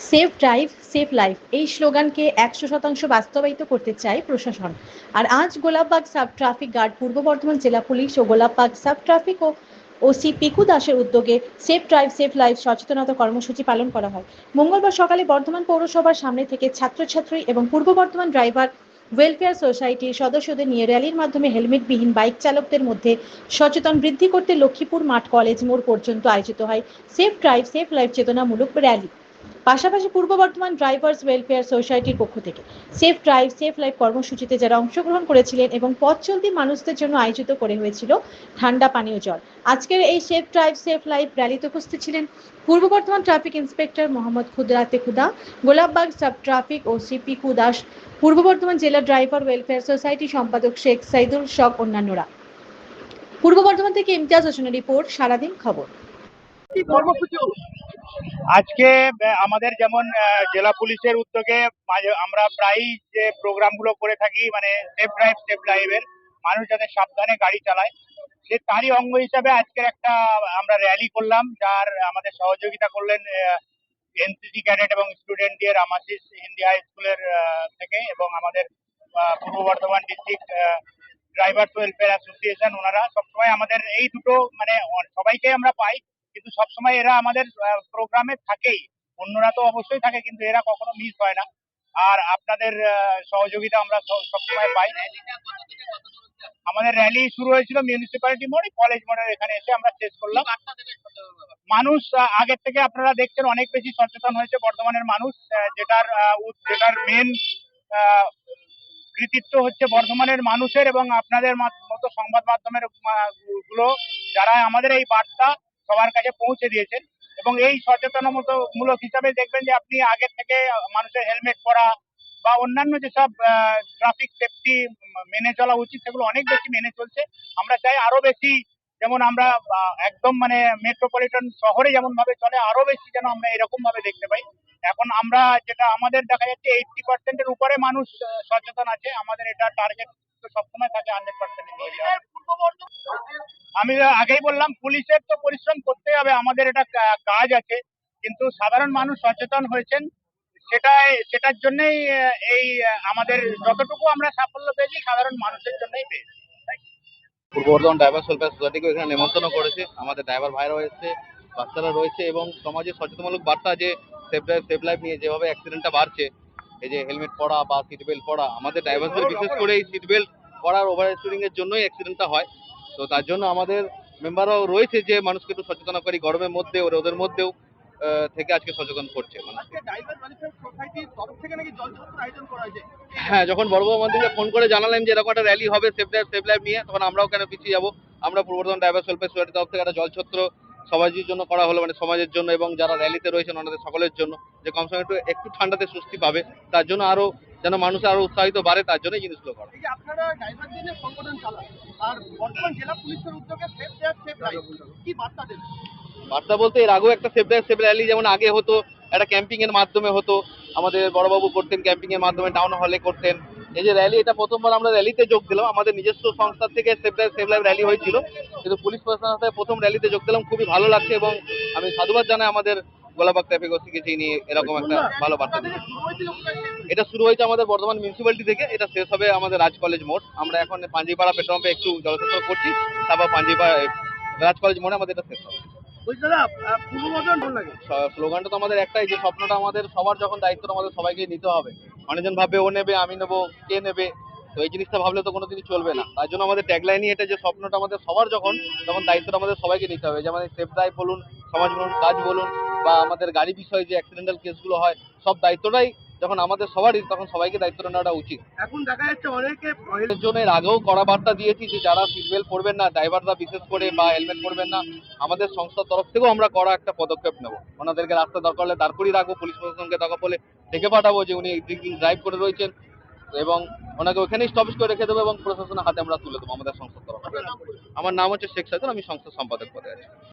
Safe drive safe life এই স্লোগানকে 100% বাস্তবায়িত করতে চায় প্রশাসন। আর আজ গোলাপবাগ সাব ট্রাফিক গার্ড, পূর্ব বর্ধমান জেলা পুলিশ ও গোলাপবাগ সাব ট্রাফিক ও ওসি পিকু দাসের উদ্যোগে সেফ ড্রাইভ সেফ লাইফ সচেতনতা কর্মসূচি পালন করা হয়। মঙ্গলবার সকালে বর্ধমান পৌরসভার সামনে থেকে ছাত্রছাত্রী এবং পূর্ব বর্ধমান ড্রাইভার ওয়েলফেয়ার সোসাইটির সদস্যদের নিয়ে র্যালির মাধ্যমে হেলমেটবিহীন বাইক চালকদের মধ্যে সচেতন বৃদ্ধি করতে লক্ষ্মীপুর মাঠ কলেজ মোড় পর্যন্ত আয়োজিত হয় সেফ ড্রাইভ সেফ লাইফ চেতনামূলক র্যালি। পাশাপাশি পূর্ব বর্ধমান ড্রাইভার্স ওয়েলফেয়ার সোসাইটির পক্ষ থেকে সেফ ড্রাইভ সেফ লাইফ কর্মসূচিতে যারা অংশগ্রহণ করেছিলেন এবং পথ চলতি মানুষদের জন্য আয়োজিত করে হয়েছিল ঠান্ডা পানীয় জল। আজকের এই সেফ ড্রাইভ সেফ লাইফ র্যালিতে উপস্থিত ছিলেন পূর্ব বর্ধমান ট্রাফিক ইন্সপেক্টর মোহাম্মদ খুদরাতে খুদা, গোলাপবাগ সাব ট্রাফিক ও সিপি কুদাস, পূর্ব বর্ধমান জেলা ড্রাইভার ওয়েলফেয়ার সোসাইটি সম্পাদক শেখ সাইদুল শখ অন্যান্যরা। পূর্ব বর্ধমান থেকে ইমতিয়াজ হোসেনের রিপোর্ট, সারাদিন খবর। আজকে আমাদের যেমন জেলা পুলিশের উদ্যোগে আমরা প্রায়ই যে প্রোগ্রামগুলো করে থাকি, মানে সেফ ড্রাইভ সেফ লাইভের, মানুষ যাতে সাবধানে গাড়ি চালায়, সে তারই অঙ্গ হিসাবে আজকের একটা আমরা র্যালি করলাম, যার আমাদের সহযোগিতা করলেন এনসিসি ক্যাডেট এবং স্টুডেন্টদের আমাদের হিন্দি হাই স্কুলের থেকে, এবং আমাদের Purba Bardhaman district drivers welfare association. ওনারা সবসময় আমাদের এই দুটো, মানে সবাইকে আমরা পাই, কিন্তু সবসময় এরা আমাদের প্রোগ্রামে থাকেই। অন্যরা তো অবশ্যই থাকে, কিন্তু এরা কখনো মিস হয় না। আর আপনাদের সহযোগিতা আমরা সবসময় পাই। আমাদের র্যালি শুরু হয়েছিল মিউনিসিপ্যালিটি মোড়, কলেজ মোড়ের এখানে এসে আমরা শেষ করলাম। মানুষ আগের থেকে আপনারা দেখছেন অনেক বেশি সচেতন হয়েছে বর্ধমানের মানুষ, যেটার মেন কৃতিত্ব হচ্ছে বর্ধমানের মানুষের এবং আপনাদের মতো সংবাদ মাধ্যমের গুলো, যারা আমাদের এই বার্তা সবার কাছে পৌঁছে দিয়েছেন। এবং এই সচেতনমূলক হিসাবে দেখবেন যে আপনি আগের থেকে মানুষের হেলমেট পরা বা অন্যান্য যেসব ট্রাফিক সেফটি মেনে চলা উচিত, সেগুলো অনেক বেশি মেনে চলছে। আমরা চাই আরো বেশি, যেমন আমরা একদম মানে মেট্রোপলিটন শহরে যেমন ভাবে চলে, আরো বেশি যেন আমরা এরকম ভাবে দেখতে পাই। এখন আমরা যেটা আমাদের দেখা যাচ্ছে 80%-এর উপরে মানুষ সচেতন আছে। আমাদের এটা টার্গেট সবসময় থাকে 100% নিয়ে যাওয়া। আমি আগেই বললাম, পুলিশের তো পরিশ্রম করতে হবে, আমাদের এটা কাজ আছে, কিন্তু সাধারণ মানুষ সচেতন হয়েছেন, সেটার জন্যই এই আমাদের যতটুকু আমরা সাফল্য পেয়েছি সাধারণ মানুষের জন্যই পেয়েছি। পূর্ব বর্ধমান ড্রাইভার ওয়েলফেয়ার সোসাইটিকে এখানে নেমন্তন্ন করেছে। আমাদের ড্রাইভার ভাইরা রয়েছে, বাচ্চারা রয়েছে, এবং সমাজে সচেতনমূলক বার্তা যে সেফ ড্রাইভ সেফ লাইফ নিয়ে যেভাবে অ্যাক্সিডেন্টটা বাড়ছে, এই যে হেলমেট পরা বা সিট বেল্ট পরা, আমাদের ড্রাইভারদের বিশেষ করে এই সিট বেল্ট পরার ওভার স্পিডিং এর জন্যই অ্যাক্সিডেন্টটা হয়। তো তার জন্য আমাদের মেম্বাররাও রয়েছে যে মানুষকে একটু সচেতনকারী, গরমের মধ্যেও রোদের মধ্যেও থেকে আজকে সচেতন করছে। হ্যাঁ, যখন বড় আমাদেরকে ফোন করে জানালেন যে এরকম একটা র্যালি হবে সেফ ড্রাইভ সেফ লাইফ নিয়ে, তখন আমরাও কেন পিছিয়ে যাবো। আমরা পূর্ব বর্ধমান ড্রাইভার ওয়েলফেয়ার সোসাইটির তরফ থেকে একটা জলছত্র সমাজের জন্য করা হলো, মানে সমাজের জন্য এবং যারা র্যালিতে রয়েছেন ওনাদের সকলের জন্য, যে কম সময় একটু ঠান্ডাতে স্বস্তি পাবে, তার জন্য আরো যেন মানুষের আরো উৎসাহিত বাড়ে, তার জন্য জিনিসগুলো করা। আপনারা ড্রাইভারদের নিয়ে সংগঠন চালান, আর বর্তমান জেলা পুলিশের উদ্যোগে সেফ ড্রাইভ সেফ লাইফ, কি বার্তা দেবেন? বার্তা বলতে, এর আগেও একটা সেফ ড্রাইভ সেফ র্যালি যেমন আগে হতো, একটা ক্যাম্পিং এর মাধ্যমে হতো, আমাদের বড়বাবু করতেন, ক্যাম্পিং এর মাধ্যমে টাউন হলে করতেন। এই যে র্যালি, এটা প্রথমবার আমরা র্যালিতে যোগ দিলাম। আমাদের নিজস্ব সংস্থা থেকে safe drive safe life rally হয়েছিল, কিন্তু পুলিশ প্রশাসনের সাথে প্রথম র্যালিতে যোগ দিলাম। খুবই ভালো লাগছে এবং আমি সাধুবাদ জানাই আমাদের গোলাবাগ ট্রাফিক ওসিকে, যিনি এরকম একটা ভালো বার্তা দিয়েছেন। এটা শুরু হয়েছে আমাদের বর্ধমান মিউনিসিপ্যালিটি থেকে, এটা শেষ হবে আমাদের রাজ কলেজ মোড়। আমরা এখন পাঞ্জিপাড়া পেট্রোল পাম্পে একটু জলসেচন করছি, তারপর পাঞ্জিপাড়া রাজ কলেজ মোড়ে আমাদের এটা শেষ হবে। স্লোগানটা তো আমাদের একটাই, যে স্বপ্নটা আমাদের সবার, যখন দায়িত্বটা আমাদের সবাইকে নিতে হবে। অনেকজন ভাববে ও নেবে, আমি নেবো, কে নেবে, তো এই জিনিসটা ভাবলে তো কোনোদিনই চলবে না। তার জন্য আমাদের ট্যাগলাইনই এটা, যে স্বপ্নটা আমাদের সবার যখন, তখন দায়িত্বটা আমাদের সবাইকে নিতে হবে। যেমন সেফ ড্রাইভ বলুন, সমাজ বলুন, কাজ বলুন, বা আমাদের গাড়ি বিষয়ে যে অ্যাক্সিডেন্টাল কেসগুলো হয়, সব দায়িত্বটাই যখন আমাদের সবারই, তখন সবাইকে দায়িত্বটা নেওয়াটা উচিত। এখন দেখা যাচ্ছে অনেকে জন্য এর আগেও কড়া বার্তা দিয়েছি যে যারা সিট বেল্ট পরবেন না, ড্রাইভাররা বিশেষ করে, বা হেলমেট পরবেন না, আমাদের সংস্থার তরফ থেকেও আমরা কড়া একটা পদক্ষেপ নেব। ওনাদেরকে রাস্তা দরকার হলে দাঁড় করিয়ে রাখবো, পুলিশ প্রশাসনকে দরকার হলে ডেকে পাঠাবো যে উনি ড্রিঙ্কিং ড্রাইভ করে রয়েছেন, এবং ওনাকে ওখানেই স্টপেজ করে রেখে দেবো এবং প্রশাসনের হাতে আমরা তুলে দেবো আমাদের সংস্থার তরফ থেকে। আমার নাম হচ্ছে শেখ সাইদুল, আমি সংস্থার সম্পাদক পদে আছি।